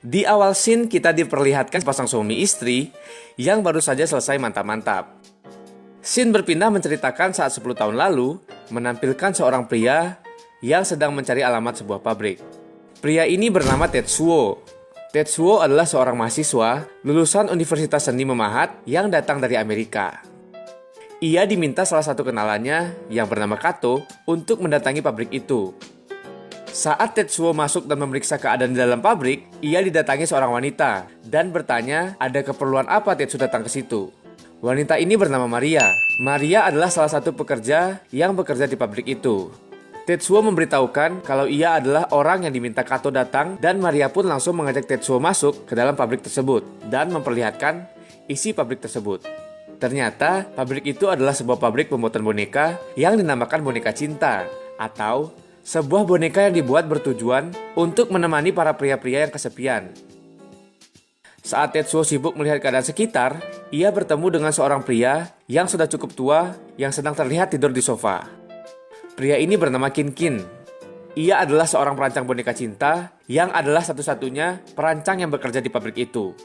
Di awal scene kita diperlihatkan pasang suami istri yang baru saja selesai mantap-mantap. Scene berpindah menceritakan saat 10 tahun lalu menampilkan seorang pria yang sedang mencari alamat sebuah pabrik. Pria ini bernama Tetsuo. Tetsuo adalah seorang mahasiswa lulusan Universitas Seni Memahat yang datang dari Amerika. Ia diminta salah satu kenalannya yang bernama Kato untuk mendatangi pabrik itu. Saat Tetsuo masuk dan memeriksa keadaan di dalam pabrik, ia didatangi seorang wanita dan bertanya ada keperluan apa Tetsuo datang ke situ. Wanita ini bernama Maria. Maria adalah salah satu pekerja yang bekerja di pabrik itu. Tetsuo memberitahukan kalau ia adalah orang yang diminta Kato datang dan Maria pun langsung mengajak Tetsuo masuk ke dalam pabrik tersebut dan memperlihatkan isi pabrik tersebut. Ternyata pabrik itu adalah sebuah pabrik pembuatan boneka yang dinamakan boneka cinta atau sebuah boneka yang dibuat bertujuan untuk menemani para pria-pria yang kesepian. Saat Tetsuo sibuk melihat keadaan sekitar, ia bertemu dengan seorang pria yang sudah cukup tua yang sedang terlihat tidur di sofa. Pria ini bernama Kin. Ia adalah seorang perancang boneka cinta yang adalah satu-satunya perancang yang bekerja di pabrik itu.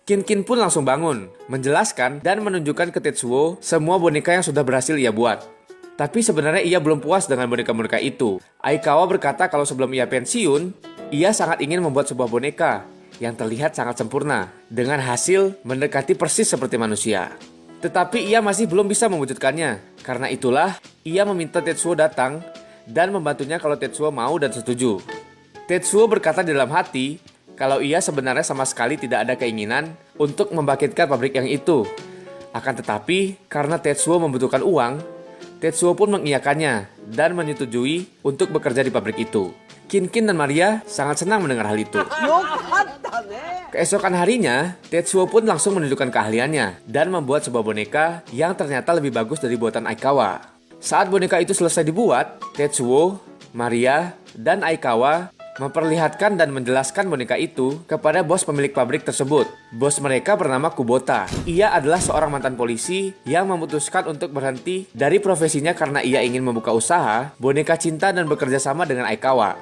Kin pun langsung bangun, menjelaskan dan menunjukkan ke Tetsuo semua boneka yang sudah berhasil ia buat. Tapi sebenarnya ia belum puas dengan boneka-boneka itu. Aikawa berkata kalau sebelum ia pensiun, ia sangat ingin membuat sebuah boneka yang terlihat sangat sempurna dengan hasil mendekati persis seperti manusia. Tetapi ia masih belum bisa mewujudkannya. Karena itulah, ia meminta Tetsuo datang dan membantunya kalau Tetsuo mau dan setuju. Tetsuo berkata di dalam hati kalau ia sebenarnya sama sekali tidak ada keinginan untuk membangkitkan pabrik yang itu. Akan tetapi, karena Tetsuo membutuhkan uang, Tetsuo pun mengiyakannya dan menyetujui untuk bekerja di pabrik itu. Kin dan Maria sangat senang mendengar hal itu. Keesokan harinya, Tetsuo pun langsung menunjukkan keahliannya dan membuat sebuah boneka yang ternyata lebih bagus dari buatan Aikawa. Saat boneka itu selesai dibuat, Tetsuo, Maria, dan Aikawa memperlihatkan dan menjelaskan boneka itu kepada bos pemilik pabrik tersebut. Bos mereka bernama Kubota. Ia adalah seorang mantan polisi yang memutuskan untuk berhenti dari profesinya karena ia ingin membuka usaha boneka cinta dan bekerja sama dengan Aikawa.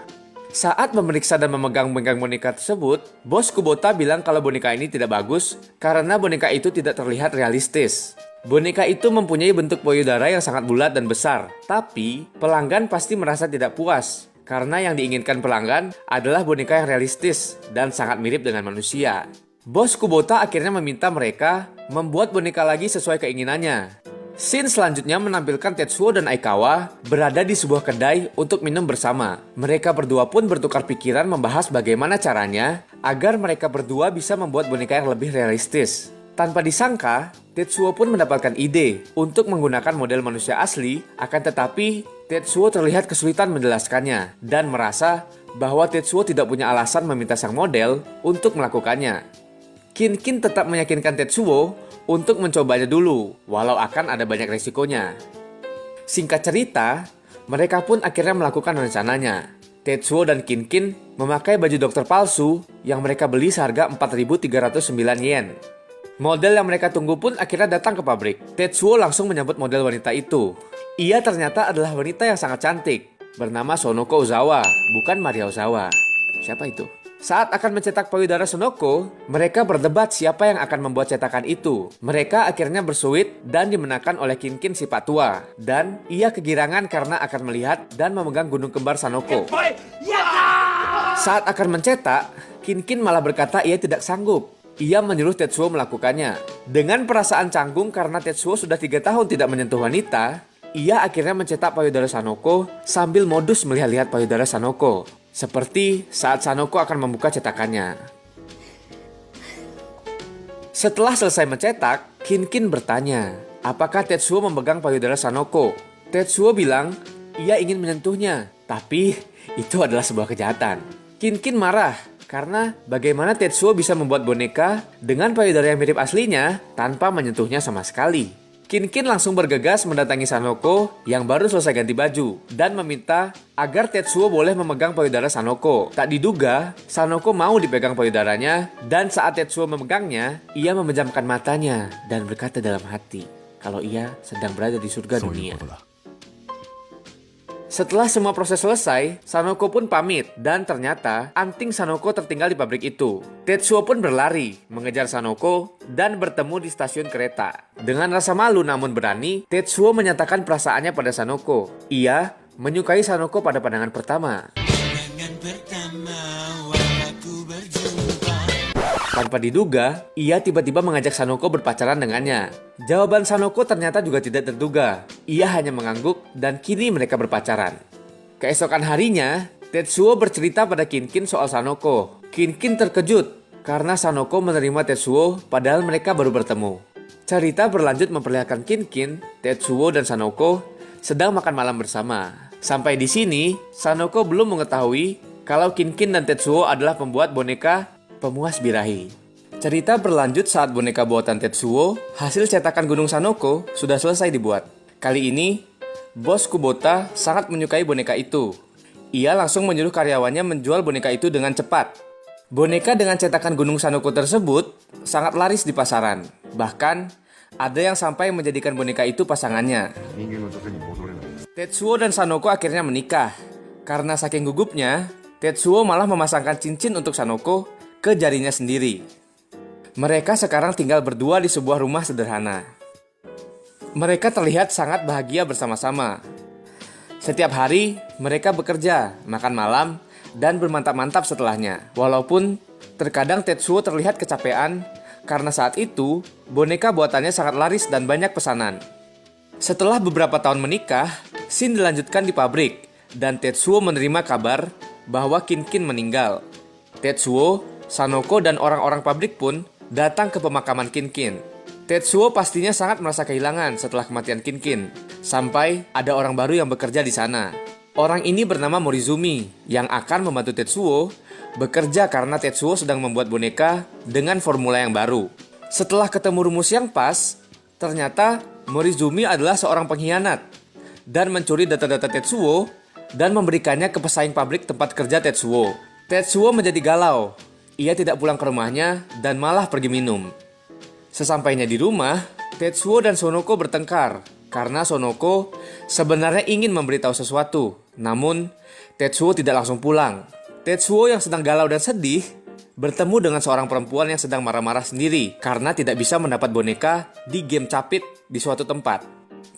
Saat memeriksa dan memegang boneka tersebut, bos Kubota bilang kalau boneka ini tidak bagus karena boneka itu tidak terlihat realistis. Boneka itu mempunyai bentuk payudara yang sangat bulat dan besar, tapi pelanggan pasti merasa tidak puas karena yang diinginkan pelanggan adalah boneka yang realistis dan sangat mirip dengan manusia. Bos Kubota akhirnya meminta mereka membuat boneka lagi sesuai keinginannya. Scene selanjutnya menampilkan Tetsuo dan Aikawa berada di sebuah kedai untuk minum bersama. Mereka berdua pun bertukar pikiran membahas bagaimana caranya agar mereka berdua bisa membuat boneka yang lebih realistis. Tanpa disangka, Tetsuo pun mendapatkan ide untuk menggunakan model manusia asli, akan tetapi Tetsuo terlihat kesulitan menjelaskannya dan merasa bahwa Tetsuo tidak punya alasan meminta sang model untuk melakukannya. Kin tetap meyakinkan Tetsuo untuk mencobanya dulu, walau akan ada banyak resikonya. Singkat cerita, mereka pun akhirnya melakukan rencananya. Tetsuo dan Kin memakai baju dokter palsu yang mereka beli seharga 4.309 yen. Model yang mereka tunggu pun akhirnya datang ke pabrik. Tetsuo langsung menyambut model wanita itu. Ia ternyata adalah wanita yang sangat cantik, bernama Sonoko Ozawa, bukan Maria Ozawa. Siapa itu? Saat akan mencetak payudara Sonoko, mereka berdebat siapa yang akan membuat cetakan itu. Mereka akhirnya bersuit dan dimenangkan oleh Kin si Pak Tua. Dan ia kegirangan karena akan melihat dan memegang gunung kembar Sanoko. Saat akan mencetak, Kin malah berkata ia tidak sanggup. Ia menyuruh Tetsuo melakukannya. Dengan perasaan canggung karena Tetsuo sudah 3 tahun tidak menyentuh wanita, ia akhirnya mencetak payudara Sanoko sambil modus melihat-lihat payudara Sanoko. Seperti saat Sanoko akan membuka cetakannya. Setelah selesai mencetak, Kin bertanya, apakah Tetsuo memegang payudara Sanoko? Tetsuo bilang, ia ingin menyentuhnya, tapi itu adalah sebuah kejahatan. Kin marah karena bagaimana Tetsuo bisa membuat boneka dengan payudara yang mirip aslinya tanpa menyentuhnya sama sekali. Kin langsung bergegas mendatangi Sanoko yang baru selesai ganti baju dan meminta agar Tetsuo boleh memegang payudara Sanoko. Tak diduga, Sanoko mau dipegang payudaranya dan saat Tetsuo memegangnya, ia memejamkan matanya dan berkata dalam hati kalau ia sedang berada di surga dunia. Setelah semua proses selesai, Sanoko pun pamit dan ternyata anting Sanoko tertinggal di pabrik itu. Tetsuo pun berlari, mengejar Sanoko dan bertemu di stasiun kereta. Dengan rasa malu namun berani, Tetsuo menyatakan perasaannya pada Sanoko. Ia menyukai Sanoko pada pandangan pertama. Tanpa diduga, ia tiba-tiba mengajak Sanoko berpacaran dengannya. Jawaban Sanoko ternyata juga tidak terduga. Ia hanya mengangguk dan kini mereka berpacaran. Keesokan harinya, Tetsuo bercerita pada Kinkin soal Sanoko. Kinkin terkejut karena Sanoko menerima Tetsuo padahal mereka baru bertemu. Cerita berlanjut memperlihatkan Kinkin, Tetsuo dan Sanoko sedang makan malam bersama. Sampai di sini, Sanoko belum mengetahui kalau Kinkin dan Tetsuo adalah pembuat boneka pemuas birahi. Cerita berlanjut saat boneka buatan Tetsuo, hasil cetakan Gunung Sanoko, sudah selesai dibuat. Kali ini, bos Kubota sangat menyukai boneka itu. Ia langsung menyuruh karyawannya menjual boneka itu dengan cepat. Boneka dengan cetakan Gunung Sanoko tersebut sangat laris di pasaran. Bahkan, ada yang sampai menjadikan boneka itu pasangannya. Tetsuo dan Sanoko akhirnya menikah. Karena saking gugupnya, Tetsuo malah memasangkan cincin untuk Sanoko ke jarinya sendiri. Mereka sekarang tinggal berdua di sebuah rumah sederhana. Mereka terlihat sangat bahagia bersama-sama. Setiap hari, mereka bekerja, makan malam, dan bermantap-mantap setelahnya. Walaupun terkadang Tetsuo terlihat kecapean, karena saat itu, boneka buatannya sangat laris dan banyak pesanan. Setelah beberapa tahun menikah, scene dilanjutkan di pabrik, dan Tetsuo menerima kabar bahwa Kinkin meninggal. Tetsuo, Sanoko dan orang-orang pabrik pun datang ke pemakaman Kinkin. Tetsuo pastinya sangat merasa kehilangan setelah kematian Kinkin, sampai ada orang baru yang bekerja di sana. Orang ini bernama Morizumi, yang akan membantu Tetsuo bekerja karena Tetsuo sedang membuat boneka dengan formula yang baru. Setelah ketemu rumus yang pas, ternyata Morizumi adalah seorang pengkhianat dan mencuri data-data Tetsuo dan memberikannya ke pesaing pabrik tempat kerja Tetsuo. Tetsuo menjadi galau. Ia tidak pulang ke rumahnya dan malah pergi minum. Sesampainya di rumah, Tetsuo dan Sonoko bertengkar karena Sonoko sebenarnya ingin memberitahu sesuatu. Namun, Tetsuo tidak langsung pulang. Tetsuo yang sedang galau dan sedih bertemu dengan seorang perempuan yang sedang marah-marah sendiri karena tidak bisa mendapat boneka di game capit di suatu tempat.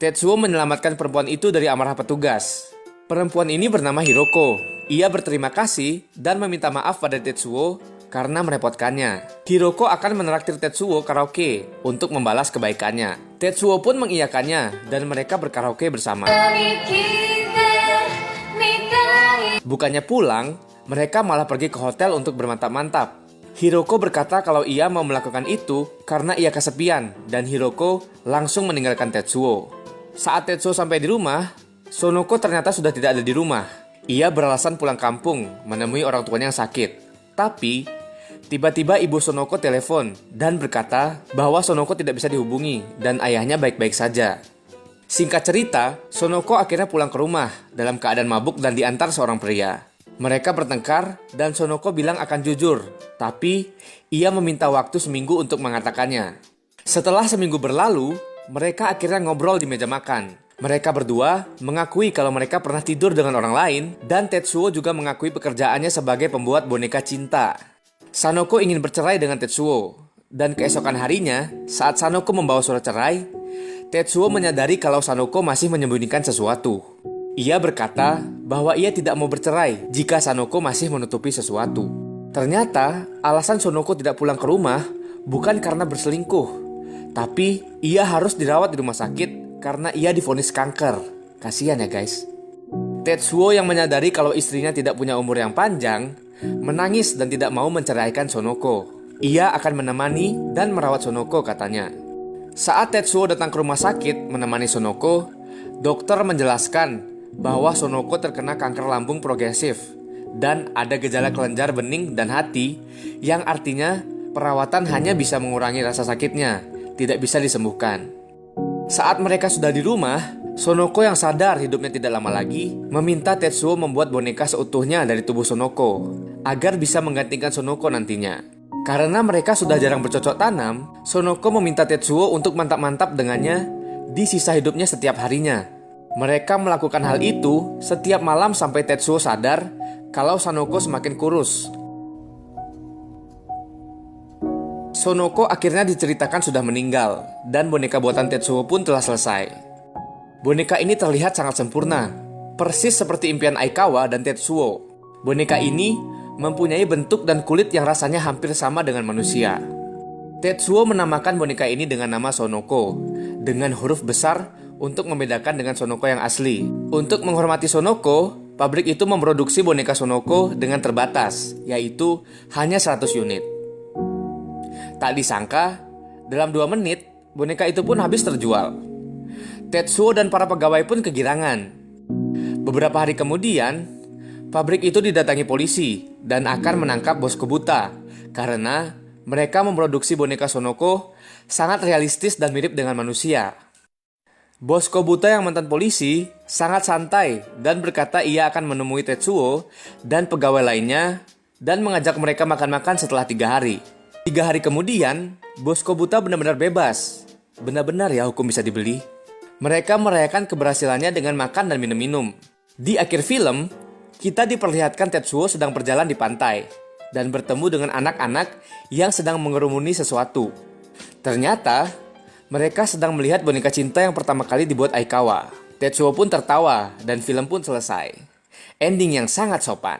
Tetsuo menyelamatkan perempuan itu dari amarah petugas. Perempuan ini bernama Hiroko. Ia berterima kasih dan meminta maaf pada Tetsuo karena merepotkannya. Hiroko akan menraktir Tetsuo karaoke untuk membalas kebaikannya. Tetsuo pun mengiyakannya dan mereka berkaraoke bersama. Bukannya pulang, mereka malah pergi ke hotel untuk bermantap-mantap. Hiroko berkata kalau ia mau melakukan itu karena ia kesepian dan Hiroko langsung meninggalkan Tetsuo. Saat Tetsuo sampai di rumah, Sonoko ternyata sudah tidak ada di rumah. Ia beralasan pulang kampung menemui orang tuanya yang sakit. Tapi, tiba-tiba ibu Sonoko telepon dan berkata bahwa Sonoko tidak bisa dihubungi dan ayahnya baik-baik saja. Singkat cerita, Sonoko akhirnya pulang ke rumah dalam keadaan mabuk dan diantar seorang pria. Mereka bertengkar dan Sonoko bilang akan jujur, tapi ia meminta waktu seminggu untuk mengatakannya. Setelah seminggu berlalu, mereka akhirnya ngobrol di meja makan. Mereka berdua mengakui kalau mereka pernah tidur dengan orang lain dan Tetsuo juga mengakui pekerjaannya sebagai pembuat boneka cinta. Sanoko ingin bercerai dengan Tetsuo dan keesokan harinya saat Sanoko membawa surat cerai, Tetsuo menyadari kalau Sanoko masih menyembunyikan sesuatu. Ia berkata bahwa ia tidak mau bercerai jika Sanoko masih menutupi sesuatu. Ternyata alasan Sonoko tidak pulang ke rumah bukan karena berselingkuh, tapi ia harus dirawat di rumah sakit karena ia divonis kanker. Kasihan ya guys. Tetsuo yang menyadari kalau istrinya tidak punya umur yang panjang, menangis dan tidak mau menceraikan Sonoko. Ia akan menemani dan merawat Sonoko katanya. Saat Tetsuo datang ke rumah sakit menemani Sonoko, dokter menjelaskan bahwa Sonoko terkena kanker lambung progresif dan ada gejala kelenjar bening dan hati yang artinya perawatan hanya bisa mengurangi rasa sakitnya, tidak bisa disembuhkan. Saat mereka sudah di rumah, Sonoko yang sadar hidupnya tidak lama lagi meminta Tetsuo membuat boneka seutuhnya dari tubuh Sonoko agar bisa menggantikan Sonoko nantinya. Karena mereka sudah jarang bercocok tanam, Sonoko meminta Tetsuo untuk mantap-mantap dengannya di sisa hidupnya setiap harinya. Mereka melakukan hal itu setiap malam sampai Tetsuo sadar kalau Sonoko semakin kurus. Sonoko akhirnya diceritakan sudah meninggal, dan boneka buatan Tetsuo pun telah selesai. Boneka ini terlihat sangat sempurna, persis seperti impian Aikawa dan Tetsuo. Boneka ini mempunyai bentuk dan kulit yang rasanya hampir sama dengan manusia. Tetsuo menamakan boneka ini dengan nama Sonoko, dengan huruf besar untuk membedakan dengan Sonoko yang asli. Untuk menghormati Sonoko, pabrik itu memproduksi boneka Sonoko dengan terbatas, yaitu hanya 100 unit. Tak disangka, dalam 2 menit, boneka itu pun habis terjual. Tetsuo dan para pegawai pun kegirangan. Beberapa hari kemudian, pabrik itu didatangi polisi dan akan menangkap bos Kobuta karena mereka memproduksi boneka Sonoko sangat realistis dan mirip dengan manusia. Bos Kobuta yang mantan polisi sangat santai dan berkata ia akan menemui Tetsuo dan pegawai lainnya dan mengajak mereka makan-makan setelah 3 hari. 3 hari kemudian, bos Kobuta benar-benar bebas. Benar-benar ya hukum bisa dibeli. Mereka merayakan keberhasilannya dengan makan dan minum-minum. Di akhir film, kita diperlihatkan Tetsuo sedang berjalan di pantai dan bertemu dengan anak-anak yang sedang mengerumuni sesuatu. Ternyata, mereka sedang melihat boneka cinta yang pertama kali dibuat Aikawa. Tetsuo pun tertawa dan film pun selesai. Ending yang sangat sopan.